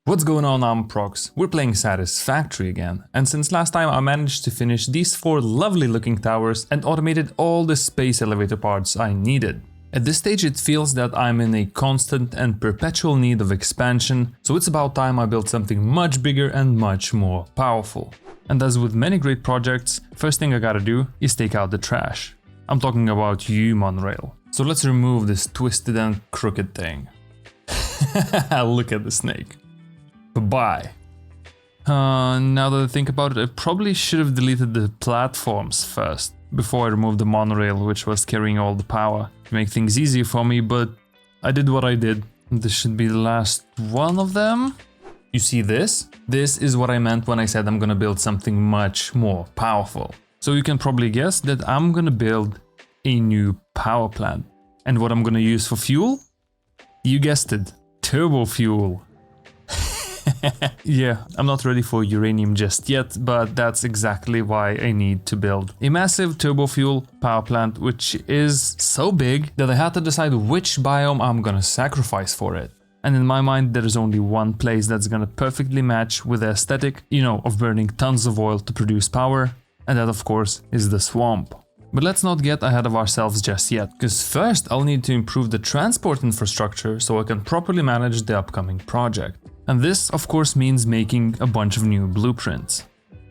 What's going on, I'm Prox. We're playing Satisfactory again, and since last time I managed to finish these 4 lovely looking towers and automated all the space elevator parts I needed. At this stage it feels that I'm in a constant and perpetual need of expansion, so it's about time I built something much bigger and much more powerful. And as with many great projects, first thing I gotta do is take out the trash. I'm talking about you, monorail. So let's remove this twisted and crooked thing. Look at the snake. Bye. Now that I think about it, I probably should have deleted the platforms first, before I removed the monorail, which was carrying all the power, to make things easier for me, but I did what I did. This should be the last one of them. You see this? This is what I meant when I said I'm gonna build something much more powerful. So you can probably guess that I'm gonna build a new power plant. And what I'm gonna use for fuel? You guessed it, turbofuel. Yeah, I'm not ready for uranium just yet, but that's exactly why I need to build a massive turbofuel power plant, which is so big that I had to decide which biome I'm gonna sacrifice for it. And in my mind, there is only one place that's gonna perfectly match with the aesthetic, you know, of burning tons of oil to produce power, and that of course is the swamp. But let's not get ahead of ourselves just yet, because first I'll need to improve the transport infrastructure so I can properly manage the upcoming project. And this, of course, means making a bunch of new blueprints.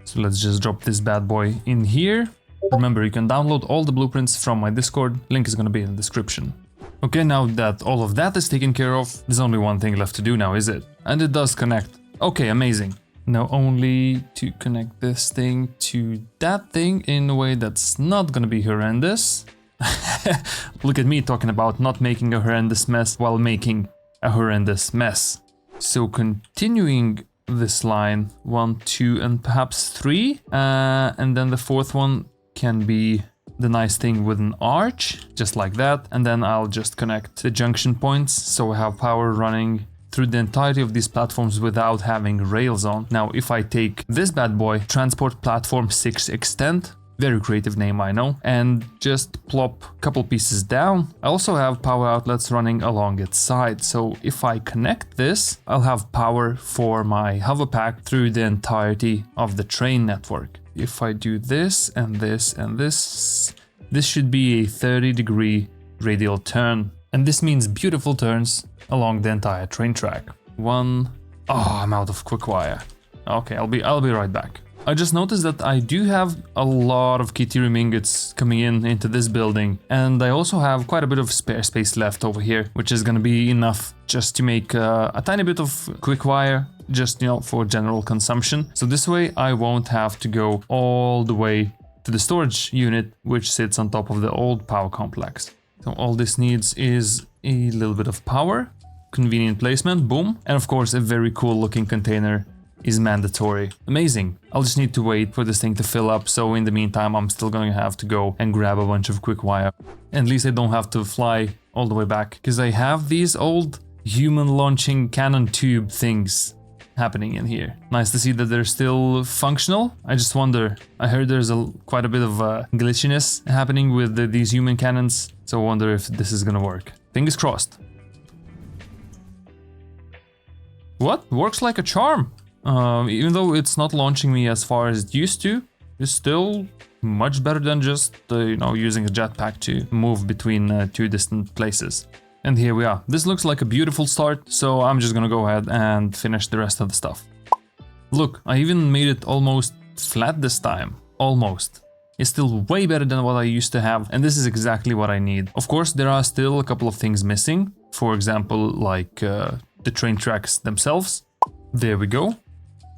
So let's just drop this bad boy in here. Remember, you can download all the blueprints from my Discord, link is gonna be in the description. Okay, now that all of that is taken care of, there's only one thing left to do now, is it? And it does connect. Okay, amazing. Now only to connect this thing to that thing in a way that's not gonna be horrendous. Look at me talking about not making a horrendous mess while making a horrendous mess. So continuing this line, 1, 2, and perhaps 3, and then the 4th one can be the nice thing with an arch, just like that, and then I'll just connect the junction points so I have power running through the entirety of these platforms without having rails on. Now if I take this bad boy, Transport Platform 6 Extend, very creative name I know, and just plop a couple pieces down. I also have power outlets running along its side, so if I connect this, I'll have power for my hover pack through the entirety of the train network. If I do this and this and this should be a 30-degree radial turn, and this means beautiful turns along the entire train track. Oh, I'm out of quick wire. Okay, I'll be right back. I just noticed that I do have a lot of Kytherium ingots coming into this building, and I also have quite a bit of spare space left over here, which is gonna be enough just to make a tiny bit of quick wire, just, you know, for general consumption. So this way I won't have to go all the way to the storage unit, which sits on top of the old power complex. So all this needs is a little bit of power, convenient placement, boom, and of course a very cool looking container is mandatory. Amazing. I'll just need to wait for this thing to fill up, so in the meantime I'm still going to have to go and grab a bunch of quick wire. And at least I don't have to fly all the way back, because I have these old human launching cannon tube things happening in here. Nice to see that they're still functional. I just wonder, I heard there's quite a bit of glitchiness happening with these human cannons, so I wonder if this is gonna work. Fingers crossed. What? Works like a charm. Even though it's not launching me as far as it used to, it's still much better than just, you know, using a jetpack to move between 2 distant places. And here we are. This looks like a beautiful start, so I'm just gonna go ahead and finish the rest of the stuff. Look, I even made it almost flat this time. Almost. It's still way better than what I used to have, and this is exactly what I need. Of course, there are still a couple of things missing. For example, like the train tracks themselves. There we go.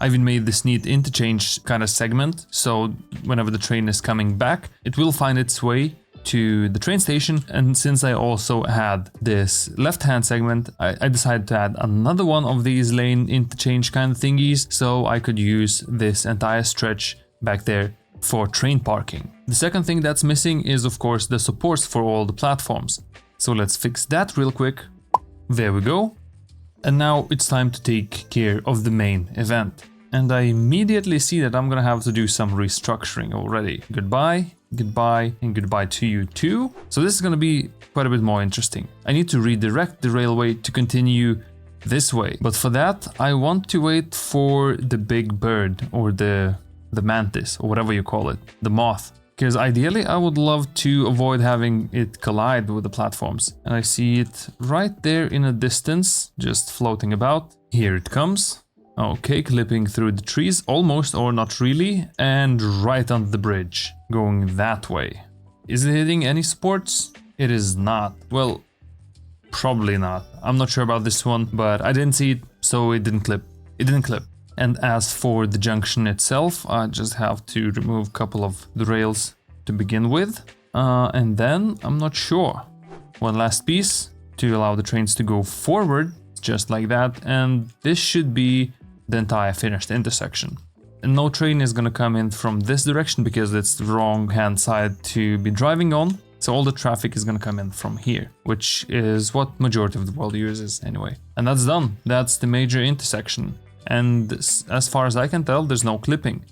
I even made this neat interchange kind of segment, so whenever the train is coming back, it will find its way to the train station. And since I also had this left-hand segment, I decided to add another one of these lane interchange kind of thingies, so I could use this entire stretch back there for train parking. The second thing that's missing is, of course, the supports for all the platforms. So let's fix that real quick. There we go. And now it's time to take care of the main event. And I immediately see that I'm gonna have to do some restructuring already. Goodbye, goodbye, and goodbye to you too. So this is gonna be quite a bit more interesting. I need to redirect the railway to continue this way. But for that, I want to wait for the big bird or the mantis or whatever you call it, the moth. Because ideally I would love to avoid having it collide with the platforms. And I see it right there in a distance, just floating about. Here it comes. Okay, clipping through the trees, almost or not really, and right on the bridge, going that way. Is it hitting any supports? It is not. Well, probably not. I'm not sure about this one, but I didn't see it, so it didn't clip. It didn't clip. And as for the junction itself, I just have to remove a couple of the rails to begin with. And then, I'm not sure. One last piece to allow the trains to go forward, just like that. And this should be the entire finished intersection. And no train is gonna come in from this direction because it's the wrong hand side to be driving on. So all the traffic is gonna come in from here, which is what majority of the world uses anyway. And that's done. That's the major intersection. And as far as I can tell, there's no clipping.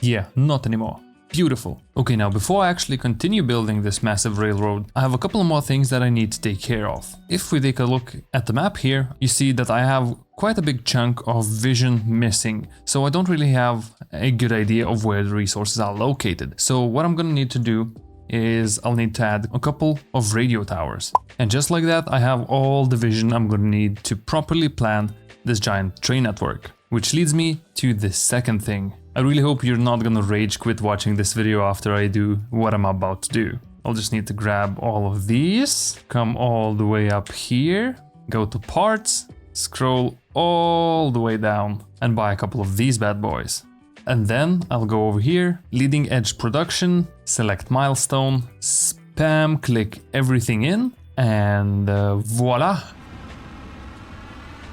Yeah, not anymore. Beautiful. Okay, now before I actually continue building this massive railroad, I have a couple more things that I need to take care of. If we take a look at the map here, you see that I have quite a big chunk of vision missing, so I don't really have a good idea of where the resources are located. So what I'm gonna need to do is I'll need to add a couple of radio towers. And just like that, I have all the vision I'm gonna need to properly plan this giant train network. Which leads me to the second thing. I really hope you're not gonna rage quit watching this video after I do what I'm about to do. I'll just need to grab all of these, come all the way up here, go to parts, scroll all the way down and buy a couple of these bad boys. And then I'll go over here, leading edge production, select milestone, spam click everything in, and voila.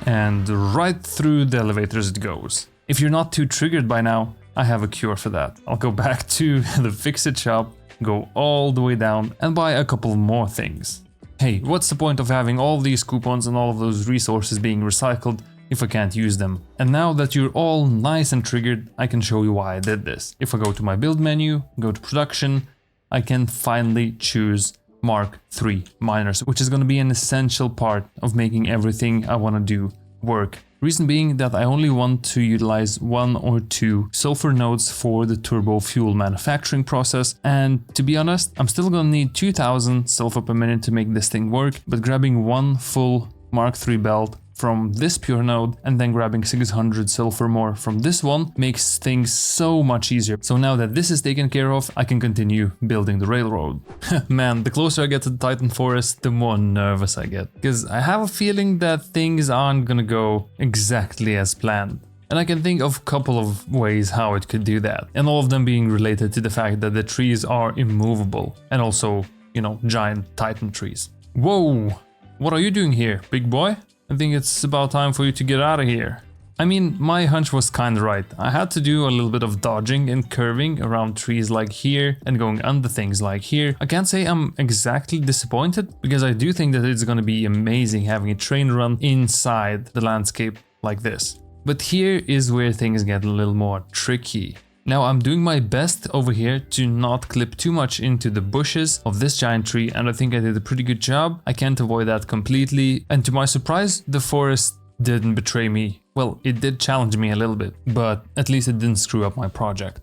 And right through the elevators it goes. If you're not too triggered by now, I have a cure for that. I'll go back to the fix-it shop, go all the way down and buy a couple more things. Hey, what's the point of having all these coupons and all of those resources being recycled if I can't use them? And now that you're all nice and triggered, I can show you why I did this. If I go to my build menu, go to production, I can finally choose Mark III miners, which is going to be an essential part of making everything I want to do work. Reason being that I only want to utilize 1 or 2 sulfur nodes for the turbo fuel manufacturing process, and to be honest, I'm still gonna need 2000 sulfur per minute to make this thing work, but grabbing one full Mark III belt from this pure node and then grabbing 600 sulfur more from this one makes things so much easier. So now that this is taken care of, I can continue building the railroad. Man, the closer I get to the Titan Forest, the more nervous I get, because I have a feeling that things aren't gonna go exactly as planned. And I can think of a couple of ways how it could do that, and all of them being related to the fact that the trees are immovable and also, you know, giant Titan trees. Whoa, what are you doing here, big boy? I think it's about time for you to get out of here. I mean, my hunch was kinda right. I had to do a little bit of dodging and curving around trees like here and going under things like here. I can't say I'm exactly disappointed, because I do think that it's gonna be amazing having a train run inside the landscape like this. But here is where things get a little more tricky. Now I'm doing my best over here to not clip too much into the bushes of this giant tree, and I think I did a pretty good job. I can't avoid that completely, and to my surprise, the forest didn't betray me. Well, it did challenge me a little bit, but at least it didn't screw up my project.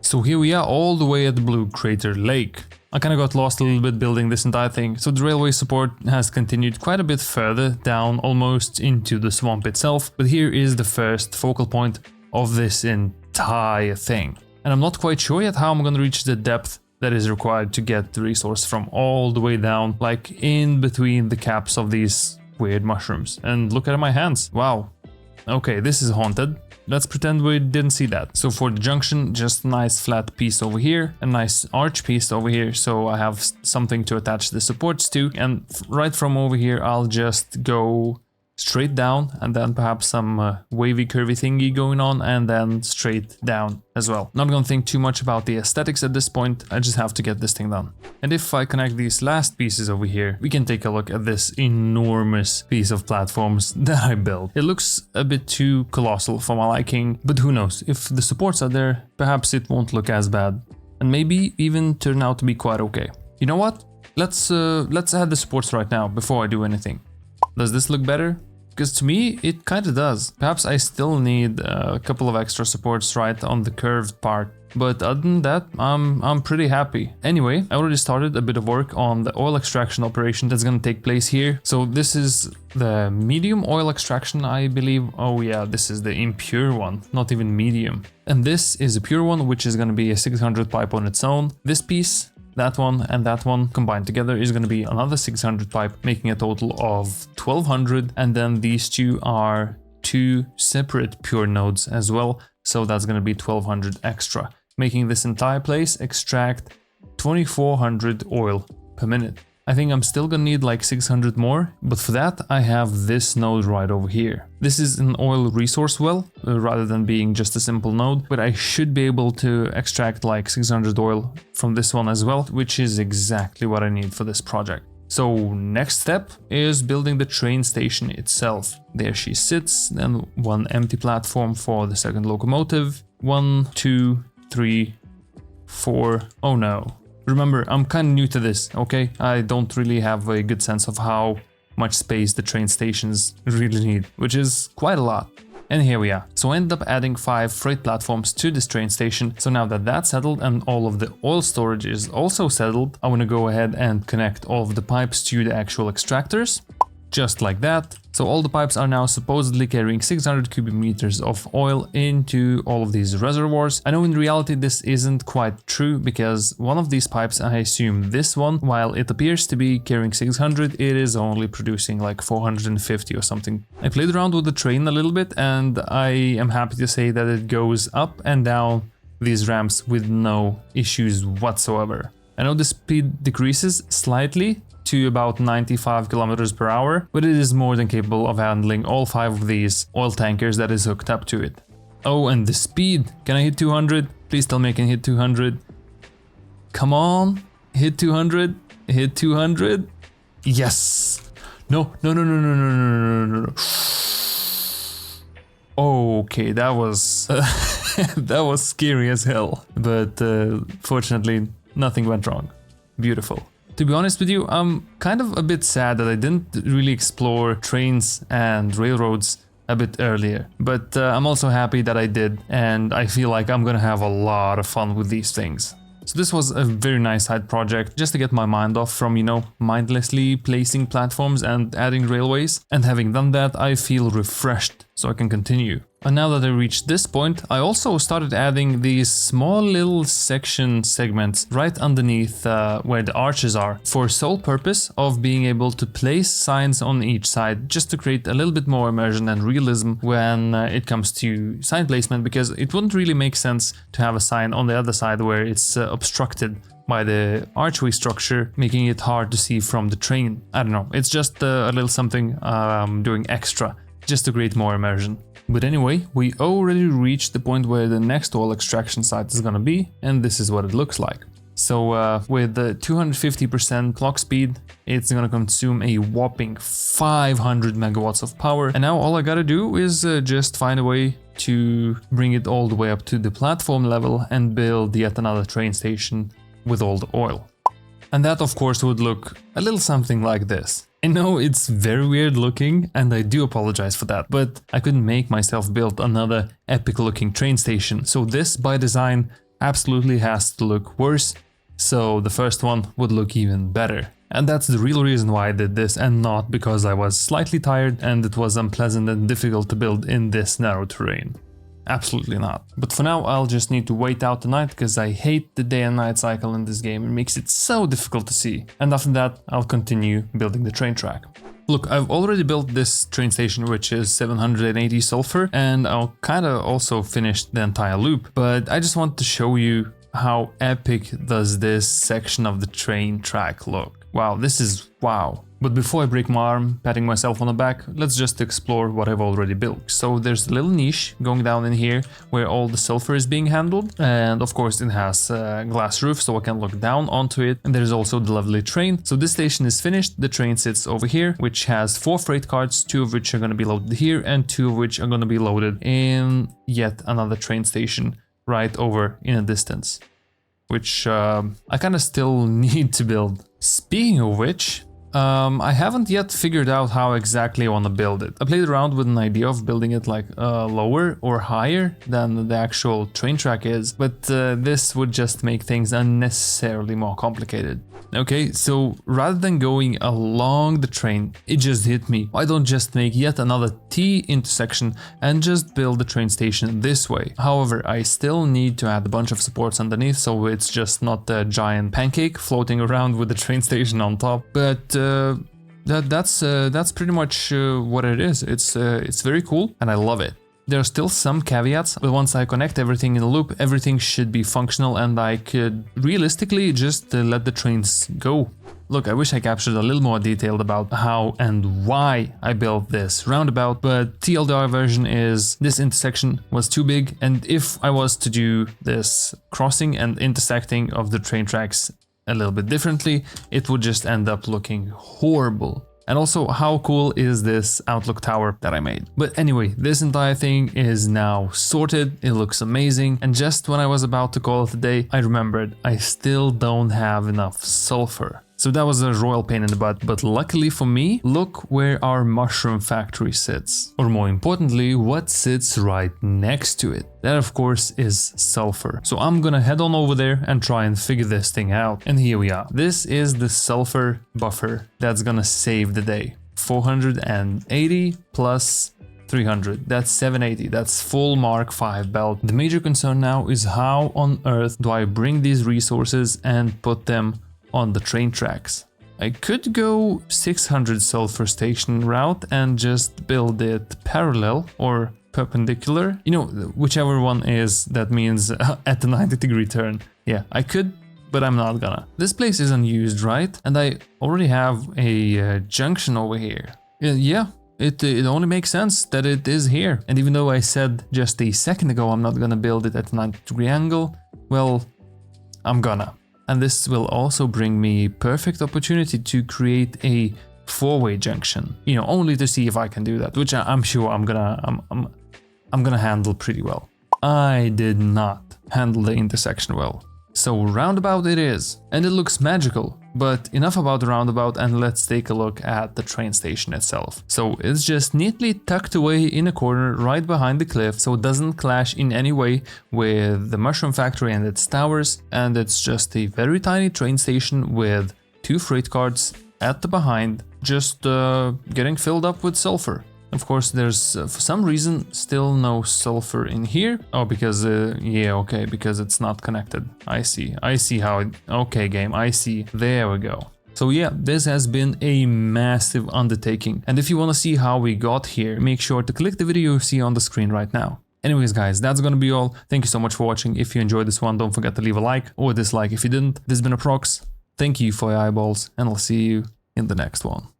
So here we are all the way at the Blue Crater Lake. I kinda got lost a little bit building this entire thing, so the railway support has continued quite a bit further down, almost into the swamp itself, but here is the first focal point of this entire thing. And I'm not quite sure yet how I'm gonna reach the depth that is required to get the resource from all the way down, like in between the caps of these weird mushrooms. And look at my hands, wow. Okay, this is haunted. Let's pretend we didn't see that. So for the junction, just a nice flat piece over here, a nice arch piece over here, so I have something to attach the supports to. And right from over here, I'll just go straight down, and then perhaps some wavy curvy thingy going on, and then straight down as well. Not gonna think too much about the aesthetics at this point, I just have to get this thing done. And if I connect these last pieces over here, we can take a look at this enormous piece of platforms that I built. It looks a bit too colossal for my liking, but who knows, if the supports are there, perhaps it won't look as bad, and maybe even turn out to be quite okay. You know what? Let's add the supports right now before I do anything. Does this look better? Because to me, it kind of does. Perhaps I still need a couple of extra supports right on the curved part. But other than that, I'm pretty happy. Anyway, I already started a bit of work on the oil extraction operation that's gonna take place here. So this is the medium oil extraction, I believe. Oh yeah, this is the impure one, not even medium. And this is a pure one, which is gonna be a 600 pipe on its own. This piece, that one and that one combined together is going to be another 600 pipe, making a total of 1200. And then these two are two separate pure nodes as well. So that's going to be 1200 extra, making this entire place extract 2400 oil per minute. I think I'm still gonna need like 600 more, but for that I have this node right over here. This is an oil resource well, rather than being just a simple node, but I should be able to extract like 600 oil from this one as well, which is exactly what I need for this project. So next step is building the train station itself. There she sits, then one empty platform for the second locomotive. 1, 2, 3, 4, oh no. Remember, I'm kind of new to this, okay? I don't really have a good sense of how much space the train stations really need, which is quite a lot. And here we are. So I ended up adding 5 freight platforms to this train station. So now that that's settled and all of the oil storage is also settled, I want to go ahead and connect all of the pipes to the actual extractors. Just like that. So all the pipes are now supposedly carrying 600 cubic meters of oil into all of these reservoirs. I know in reality this isn't quite true, because one of these pipes, I assume this one, while it appears to be carrying 600, it is only producing like 450 or something. I played around with the train a little bit and I am happy to say that it goes up and down these ramps with no issues whatsoever. I know the speed decreases slightly to about 95 kilometers per hour, but it is more than capable of handling all 5 of these oil tankers that is hooked up to it. Oh, and the speed. Can I hit 200? Please tell me I can hit 200. Come on, hit 200, hit 200. Yes. No. Okay, that was that was scary as hell, but fortunately nothing went wrong. Beautiful. To be honest with you, I'm kind of a bit sad that I didn't really explore trains and railroads a bit earlier, but I'm also happy that I did, and I feel like I'm gonna have a lot of fun with these things. So this was a very nice side project just to get my mind off from, you know, mindlessly placing platforms and adding railways, and having done that I feel refreshed so I can continue. And now that I reached this point, I also started adding these small little section segments right underneath where the arches are, for sole purpose of being able to place signs on each side, just to create a little bit more immersion and realism when it comes to sign placement, because it wouldn't really make sense to have a sign on the other side where it's obstructed by the archway structure, making it hard to see from the train. I don't know, it's just a little something doing extra, just to create more immersion. But anyway, we already reached the point where the next oil extraction site is gonna be, and this is what it looks like. So with the 250% clock speed, it's gonna consume a whopping 500 megawatts of power, and now all I gotta do is just find a way to bring it all the way up to the platform level and build yet another train station with all the oil. And that of course would look a little something like this. I know it's very weird looking, and I do apologize for that, but I couldn't make myself build another epic looking train station, so this by design absolutely has to look worse, so the first one would look even better. And that's the real reason why I did this, and not because I was slightly tired and it was unpleasant and difficult to build in this narrow terrain. Absolutely not. But for now I'll just need to wait out the night, because I hate the day and night cycle in this game. It makes it so difficult to see. And after that I'll continue building the train track. Look, I've already built this train station, which is 780 sulfur, and I'll kinda also finish the entire loop. But I just want to show you how epic does this section of the train track look. Wow, this is wow. But before I break my arm patting myself on the back, let's just explore what I've already built. So there's a little niche going down in here where all the sulfur is being handled, and of course it has a glass roof so I can look down onto it, and there's also the lovely train. So this station is finished, the train sits over here, which has 4 freight carts, 2 of which are going to be loaded here and 2 of which are going to be loaded in yet another train station right over in a distance, which I kind of still need to build. Speaking of which, I haven't yet figured out how exactly I want to build it. I played around with an idea of building it like lower or higher than the actual train track is, but this would just make things unnecessarily more complicated. Okay, so rather than going along the train, it just hit me. Why don't just make yet another T intersection and just build the train station this way? However, I still need to add a bunch of supports underneath, so it's just not a giant pancake floating around with the train station on top. But that's pretty much what it is. It's very cool and I love it. There are still some caveats, but once I connect everything in a loop, everything should be functional and I could realistically just let the trains go. Look, I wish I captured a little more detail about how and why I built this roundabout, but TLDR version is this intersection was too big, and if I was to do this crossing and intersecting of the train tracks a little bit differently, it would just end up looking horrible. And also, how cool is this outlook tower that I made? But anyway, this entire thing is now sorted, it looks amazing, and just when I was about to call it a day, I remembered I still don't have enough sulfur. So that was a royal pain in the butt, but luckily for me, look where our mushroom factory sits. Or more importantly, what sits right next to it. That of course is sulfur. So I'm gonna head on over there and try and figure this thing out. And here we are. This is the sulfur buffer that's gonna save the day. 480 plus 300, that's 780, that's full Mark 5 belt. The major concern now is how on earth do I bring these resources and put them on the train tracks. I could go 600 sulfur station route and just build it parallel or perpendicular, you know, whichever one is, that means at the 90-degree turn. Yeah, I could, but I'm not gonna. This place is unused, right? And I already have a junction over here. Yeah, it only makes sense that it is here. And even though I said just a second ago I'm not gonna build it at a 90-degree angle, well, I'm gonna. And this will also bring me perfect opportunity to create a four-way junction, you know, only to see if I can do that, which I'm sure I'm gonna handle pretty well. I did not handle the intersection well. So roundabout it is, and it looks magical. But enough about the roundabout, and let's take a look at the train station itself. So it's just neatly tucked away in a corner right behind the cliff, so it doesn't clash in any way with the mushroom factory and its towers, and it's just a very tiny train station with 2 freight carts at the behind, just getting filled up with sulfur. Of course, there's for some reason still no sulfur in here. Oh, because yeah, okay, because it's not connected. I see how it, okay game, I see, there we go. So yeah, this has been a massive undertaking, and if you want to see how we got here, make sure to click the video you see on the screen right now. Anyways guys, that's gonna be all. Thank you so much for watching. If you enjoyed this one, don't forget to leave a like or dislike if you didn't. This has been Aprox. Thank you for your eyeballs, and I'll see you in the next one.